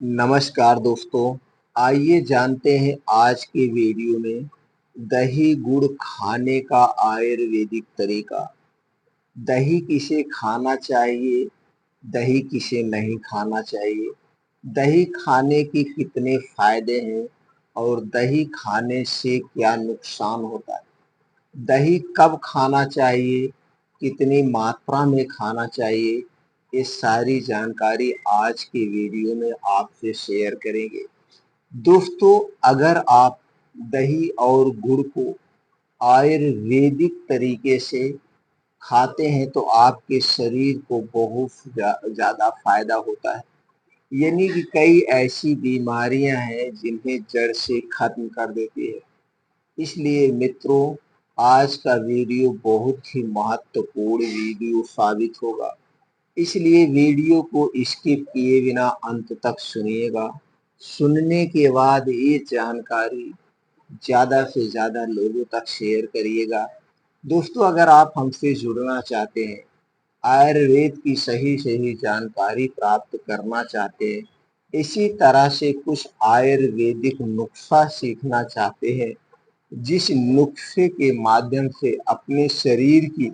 नमस्कार दोस्तों। आइए जानते हैं आज के वीडियो में दही गुड़ खाने का आयुर्वेदिक तरीका। दही किसे खाना चाहिए, दही किसे नहीं खाना चाहिए, दही खाने के कितने फायदे हैं और दही खाने से क्या नुकसान होता है। दही कब खाना चाहिए, कितनी मात्रा में खाना चाहिए, ये सारी जानकारी आज के वीडियो में आपसे शेयर करेंगे। दोस्तों, अगर आप दही और गुड़ को आयुर्वेदिक तरीके से खाते हैं तो आपके शरीर को बहुत ज़्यादा फायदा होता है। यानी कि कई ऐसी बीमारियां हैं जिन्हें जड़ से खत्म कर देती है। इसलिए मित्रों, आज का वीडियो बहुत ही महत्वपूर्ण वीडियो साबित होगा। इसलिए वीडियो को स्किप किए बिना अंत तक सुनिएगा। सुनने के बाद ये जानकारी ज़्यादा से ज़्यादा लोगों तक शेयर करिएगा। दोस्तों, अगर आप हमसे जुड़ना चाहते हैं, आयुर्वेद की सही जानकारी प्राप्त करना चाहते हैं, इसी तरह से कुछ आयुर्वेदिक नुस्खा सीखना चाहते हैं, जिस नुस्खे के माध्यम से अपने शरीर की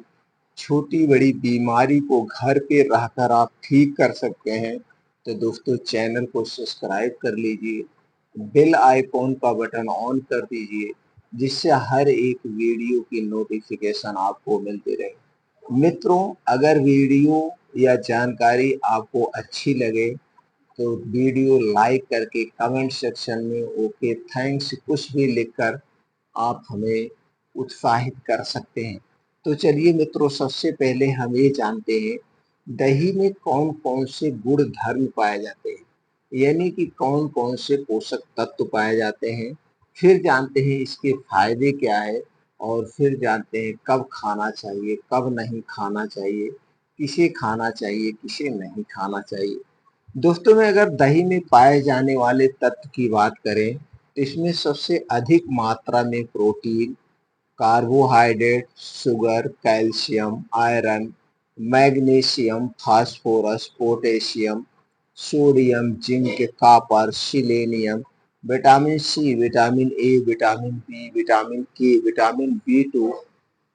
छोटी-बड़ी बीमारी को घर पे रहकर आप ठीक कर सकते हैं, तो दोस्तों चैनल को सब्सक्राइब कर लीजिए, बेल आइकॉन का बटन ऑन कर दीजिए, जिससे हर एक वीडियो की नोटिफिकेशन आपको मिलती रहे। मित्रों, अगर वीडियो या जानकारी आपको अच्छी लगे तो वीडियो लाइक करके कमेंट सेक्शन में ओके थैंक्स कुछ भी लिखकर आप हमें उत्साहित कर सकते हैं। तो चलिए मित्रों, सबसे पहले हम ये जानते हैं दही में कौन-कौन से गुण धर्म पाए जाते हैं, यानी कि कौन-कौन से पोषक तत्व पाए जाते हैं। फिर जानते हैं इसके फायदे क्या है और फिर जानते हैं कब खाना चाहिए, कब नहीं खाना चाहिए, किसे खाना चाहिए, किसे नहीं खाना चाहिए। दोस्तों में अगर दही में पाए जाने वाले तत्व की बात करें तो इसमें सबसे अधिक मात्रा में protein, carbohydrate, sugar, calcium, iron, magnesium, phosphorus, potassium, sodium, zinc, copper, selenium, vitamin C, vitamin A, vitamin B, vitamin के, vitamin बी2,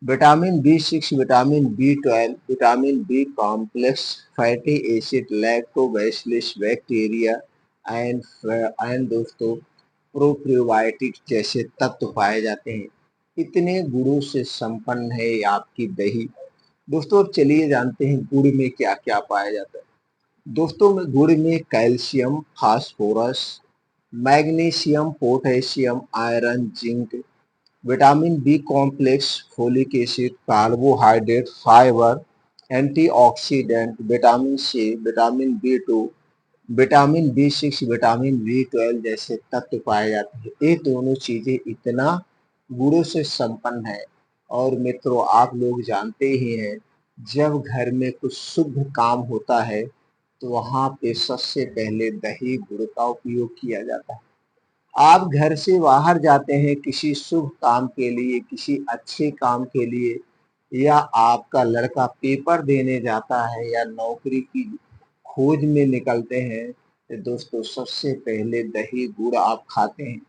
vitamin B6, vitamin B12, vitamin B complex, fatty acid, lactobacillus bacteria and दोस्तों प्रोप्रियोबायोटिक्स जैसे तत्व पाए जाते हैं। इतने गुणों से संपन्न है ये आपकी दही। दोस्तों, अब चलिए जानते हैं गुड़ में क्या क्या पाया जाता है। दोस्तों, में गुड़ में calcium, phosphorus, magnesium, potassium, iron, zinc, vitamin B complex, folic acid, carbohydrate, fibre, antioxidant, vitamin C, vitamin बी2, vitamin B6, vitamin B12 जैसे तत्व पाए जाते हैं। ये दोनों चीजें इतना गुणों से संपन्न है। और मित्रों, आप लोग जानते ही हैं, जब घर में कुछ शुभ काम होता है तो वहां पे सबसे पहले दही गुड़ का उपयोग किया जाता है। आप घर से बाहर जाते हैं किसी शुभ काम के लिए, किसी अच्छे काम के लिए, या आपका लड़का पेपर देने जाता है या नौकरी की खोज में निकलते हैं, तो दोस्तों सबसे पहले दही गुड़ आप खाते हैं।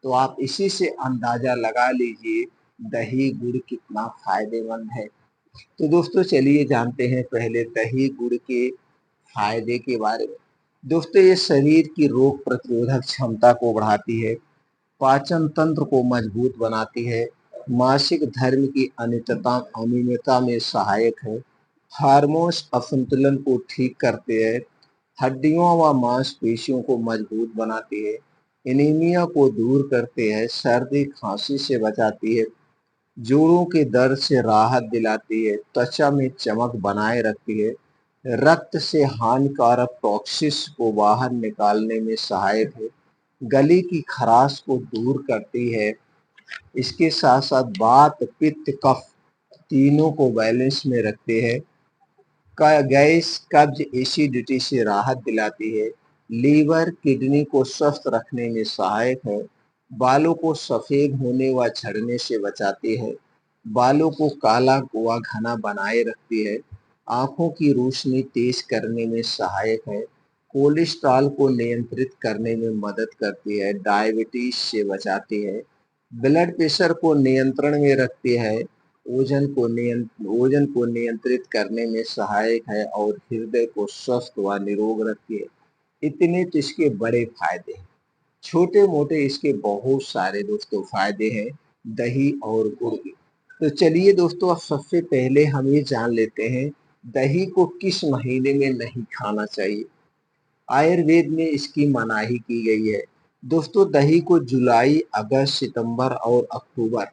तो आप इसी से अंदाजा लगा लीजिए दही गुड़ कितना फायदेमंद है। तो दोस्तों चलिए जानते हैं पहले दही गुड़ के फायदे के बारे में। दोस्तों, ये शरीर की रोग प्रतिरोधक क्षमता को बढ़ाती है, पाचन तंत्र को मजबूत बनाती है, मासिक धर्म की अनियमितता में सहायक है, हार्मोन्स असंतुलन को ठीक करते हैं, हड्डियों व मांसपेशियों को मजबूत बनाती है, एनीमिया को दूर करते हैं, सर्दी खांसी से बचाती है, जोड़ों के दर्द से राहत दिलाती है, त्वचा में चमक बनाए रखती है, रक्त से हानिकारक टॉक्सिस को बाहर निकालने में सहायक है, गले की खराश को दूर करती है। इसके साथ साथ वात, पित्त, कफ तीनों को बैलेंस में रखते हैं। गैस, कब्ज, एसिडिटी से राहत दिलाती है, लीवर, किडनी को स्वस्थ रखने में सहायक है, बालों को सफेद होने व झड़ने से बचाती है, बालों को काला व घना बनाए रखती है, आंखों की रोशनी तेज करने में सहायक है, कोलेस्ट्रॉल को नियंत्रित करने में मदद करती है, डायबिटीज से बचाती है, ब्लड प्रेशर को नियंत्रण में रखती है, ओजन को नियंत्रित करने में सहायक है और हृदय को स्वस्थ व निरोग रखती है। इतने तो इसके बड़े फायदे हैं। छोटे-मोटे इसके बहुत सारे दोस्तों फायदे हैं दही और गुड़ के। तो चलिए दोस्तों, अब सबसे पहले हम ये जान लेते हैं दही को किस महीने में नहीं खाना चाहिए। आयुर्वेद में इसकी मनाही की गई है। दोस्तों, दही को जुलाई, अगस्त, सितंबर और अक्टूबर,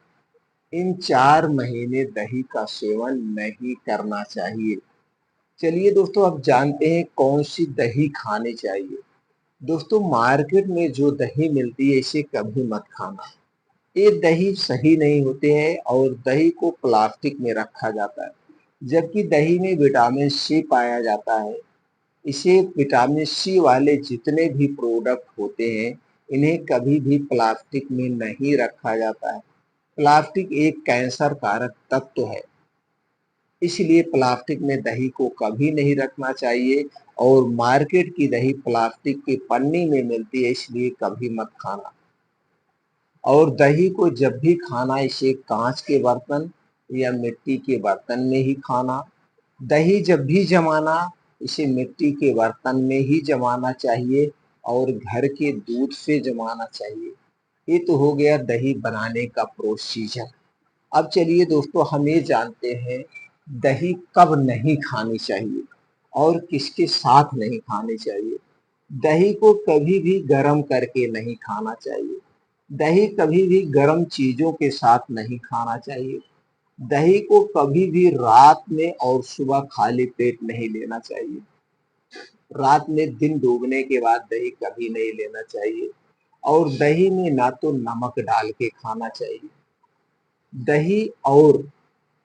इन 4 महीने दही का सेवन नहीं करना चाहिए। चलिए दोस्तों, अब जानते हैं कौन सी दही खानी चाहिए। दोस्तों, मार्केट में जो दही मिलती है इसे कभी मत खाना। ये दही सही नहीं होते हैं और दही को प्लास्टिक में रखा जाता है, जबकि दही में विटामिन सी पाया जाता है। इसे विटामिन सी वाले जितने भी प्रोडक्ट होते हैं, इन्हें कभी भी प्लास्टिक में नहीं रखा जाता है। प्लास्टिक एक कैंसर कारक तत्व है, इसलिए प्लास्टिक में दही को कभी नहीं रखना चाहिए और मार्केट की दही प्लास्टिक की पन्नी में मिलती है, इसलिए कभी मत खाना। और दही को जब भी खाना इसे कांच के बर्तन या मिट्टी के बर्तन में ही खाना। दही जब भी जमाना इसे मिट्टी के बर्तन में ही जमाना चाहिए और घर के दूध से जमाना चाहिए। ये तो हो गया दही बनाने का प्रोसीजर। अब चलिए दोस्तों, हम ये जानते हैं दही कब नहीं खानी चाहिए और किसके साथ नहीं खानी चाहिए। दही को कभी भी गर्म करके नहीं खाना चाहिए। दही कभी भी गर्म चीजों के साथ नहीं खाना चाहिए। दही को कभी भी रात में और सुबह खाली पेट नहीं लेना चाहिए। रात में दिन डूबने के बाद दही कभी नहीं लेना चाहिए और दही में ना तो नमक डाल के खाना चाहिए। दही और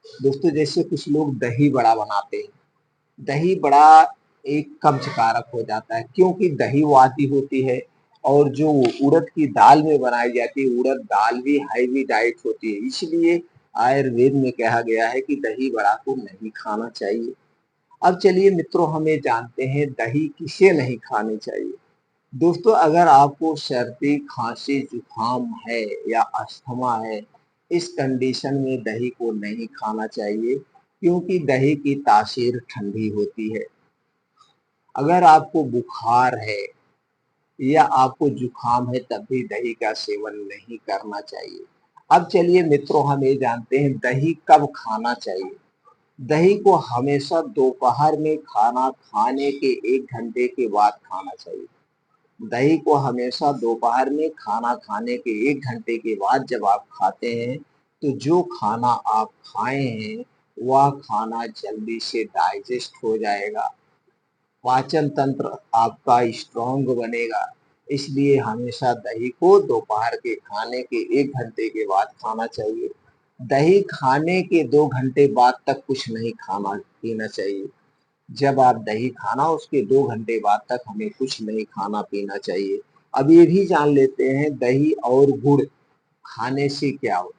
दोस्तों, जैसे कुछ लोग दही बड़ा बनाते हैं, दही बड़ा एक कब्ज कारक हो जाता है, क्योंकि दही वादी होती है और जो उड़द की दाल में बनाई जाती है, उड़द दाल भी हैवी डाइट होती है, इसलिए आयुर्वेद में कहा गया है कि दही बड़ा को नहीं खाना चाहिए। अब चलिए मित्रों, हम ये जानते हैं दही किसे नहीं खानी चाहिए। दोस्तों, अगर आपको सर्दी, खांसी, जुकाम है या अस्थमा है, इस कंडीशन में दही को नहीं खाना चाहिए, क्योंकि दही की तासीर ठंडी होती है। अगर आपको बुखार है या आपको जुकाम है, तब भी दही का सेवन नहीं करना चाहिए। अब चलिए मित्रों, हम ये जानते हैं दही कब खाना चाहिए। दही को हमेशा दोपहर में खाना खाने के 1 घंटे के बाद खाना चाहिए। दही को हमेशा दोपहर में खाना खाने के 1 घंटे के बाद जब आप खाते हैं, तो जो खाना आप खाए हैं, वह खाना जल्दी से डाइजेस्ट हो जाएगा। पाचन तंत्र आपका स्ट्रॉन्ग बनेगा, इसलिए हमेशा दही को दोपहर के खाने के 1 घंटे के बाद खाना चाहिए। दही खाने के 2 घंटे बाद तक कुछ नहीं खाना पीना चाहिए। जब आप दही खाना उसके 2 घंटे बाद तक हमें कुछ नहीं खाना पीना चाहिए। अब ये भी जान लेते हैं दही और गुड़ खाने से क्या हो,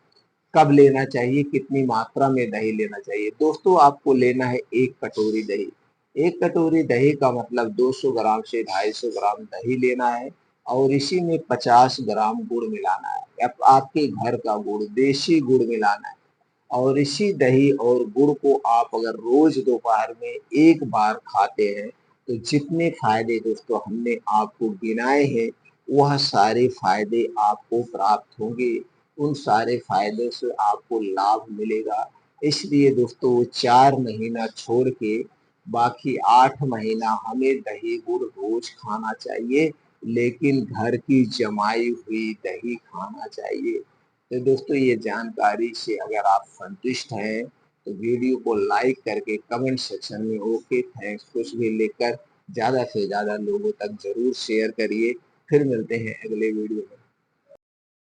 कब लेना चाहिए, कितनी मात्रा में दही लेना चाहिए। दोस्तों, आपको लेना है 1 कटोरी दही। 1 कटोरी दही का मतलब 200 ग्राम से 250 ग्राम दही लेना है और इसी में 50 ग्राम गुड़ मिलाना है। अब आपके घर का गुड़, देसी गुड़ मिलाना है और इसी दही और गुड़ को आप अगर रोज दोपहर में 1 बार खाते हैं, तो जितने फायदे दोस्तों हमने आपको गिनाए हैं, वह सारे फायदे आपको प्राप्त होंगे। उन सारे फायदों से आपको लाभ मिलेगा। इसलिए दोस्तों, 4 महीना छोड़ के बाकी 8 महीना हमें दही गुड़ रोज खाना चाहिए, लेकिन घर की जमाई हुई दही खाना चाहिए। तो दोस्तों, ये जानकारी से अगर आप संतुष्ट हैं, तो वीडियो को लाइक करके कमेंट सेक्शन में ओके थैंक्स कुछ भी लिखकर ज़्यादा से ज़्यादा लोगों तक ज़रूर शेयर करिए। फिर मिलते हैं अगले वीडियो में।